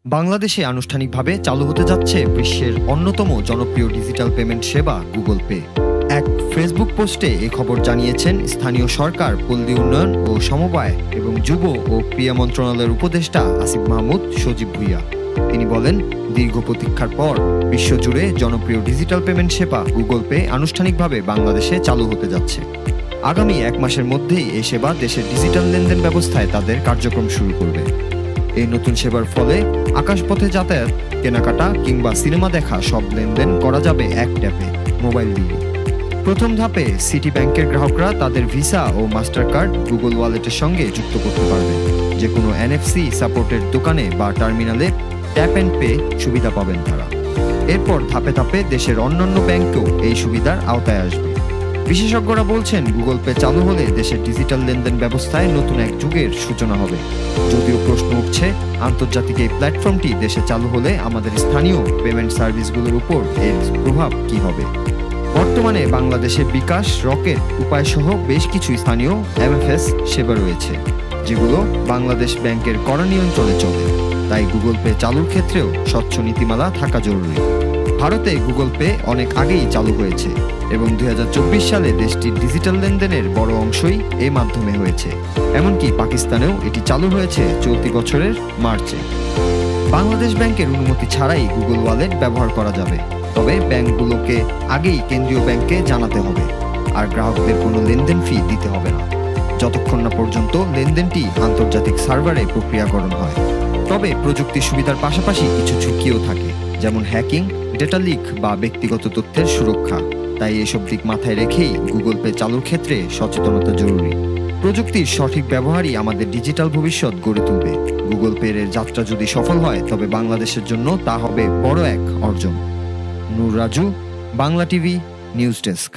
বাংলাদেশে আনুষ্ঠানিকভাবে চালু হতে যাচ্ছে বিশ্বের অন্যতম জনপ্রিয় ডিজিটাল পেমেন্ট সেবা গুগল পে। এক ফেসবুক পোস্টে এ খবর জানিয়েছেন স্থানীয় সরকার, পল্লী উন্নয়ন ও সমবায় এবং যুব ও ক্রীড়া মন্ত্রণালয়ের উপদেষ্টা আসিফ মাহমুদ সজীব ভুইয়া। তিনি বলেন, দীর্ঘ প্রতীক্ষার পর বিশ্বজুড়ে জনপ্রিয় ডিজিটাল পেমেন্ট সেবা গুগল পে আনুষ্ঠানিকভাবে বাংলাদেশে চালু হতে যাচ্ছে। আগামী 1 মাসের মধ্যেই এই সেবা দেশের ডিজিটাল লেনদেন ব্যবস্থায় তাদের কার্যক্রম শুরু করবে। এই নতুন সেবার ফলে আকাশপথে যাতায়াত, কেনাকাটা কিংবা সিনেমা দেখা সব লেনদেন করা যাবে এক ট্যাপে, মোবাইল দিয়ে। প্রথম ধাপে সিটি ব্যাংকের গ্রাহকরা তাদের ভিসা ও মাস্টার কার্ড গুগল ওয়ালেটের সঙ্গে যুক্ত করতে পারবে। যে কোনো এনএফসি সাপোর্টের দোকানে বা টার্মিনালে ট্যাপ অ্যান্ড পে সুবিধা পাবেন তারা। এরপর ধাপে ধাপে দেশের অন্যান্য ব্যাংকও এই সুবিধার আওতায় আসবে। বিশেষজ্ঞরা বলছেন, গুগল পে চালু হলে দেশের ডিজিটাল লেনদেন ব্যবস্থায় নতুন এক যুগের সূচনা হবে। যদিও প্রশ্ন উঠছে, আন্তর্জাতিক এই প্ল্যাটফর্মটি দেশে চালু হলে আমাদের স্থানীয় পেমেন্ট সার্ভিসগুলোর উপর এর প্রভাব কি হবে। বর্তমানে বাংলাদেশে বিকাশ, রকেট, উপায় সহ বেশ কিছু স্থানীয় এমএফএস সেবা রয়েছে, যেগুলো বাংলাদেশ ব্যাংকের কড়া নিয়ন্ত্রণে চলে। তাই গুগল পে চালুর ক্ষেত্রেও স্বচ্ছ নীতিমালা থাকা জরুরি। ভারতে গুগল পে অনেক আগেই চালু হয়েছে এবং 2024 সালে দেশটির ডিজিটাল লেনদেনের বড় অংশই এই মাধ্যমে হয়েছে। এমনকি পাকিস্তানেও এটি চালু হয়েছে চলতি বছরের মার্চে। বাংলাদেশ ব্যাংকের অনুমতি ছাড়াই গুগল ওয়ালেট ব্যবহার করা যাবে, তবে ব্যাংকগুলোকে আগেই কেন্দ্রীয় ব্যাংকে জানাতে হবে, আর গ্রাহকদের কোনো লেনদেন ফি দিতে হবে না, যতক্ষণ না পর্যন্ত লেনদেনটি আন্তর্জাতিক সার্ভারে প্রক্রিয়াকরণ হয়। তবে প্রযুক্তির সুবিধার পাশাপাশি কিছু ঝুঁকিও থাকে, যেমন হ্যাকিং, ডেটা লিক বা ব্যক্তিগত তথ্যের সুরক্ষা। তাই এসব দিক মাথায় রেখেই গুগল পে চালুর ক্ষেত্রে সচেতনতা জরুরি। প্রযুক্তির সঠিক ব্যবহারই আমাদের ডিজিটাল ভবিষ্যৎ গড়ে তুলবে। গুগল পে এর যাত্রা যদি সফল হয়, তবে বাংলাদেশের জন্য তা হবে বড় এক অর্জন। Nur Raju, Bangla TV, news desk.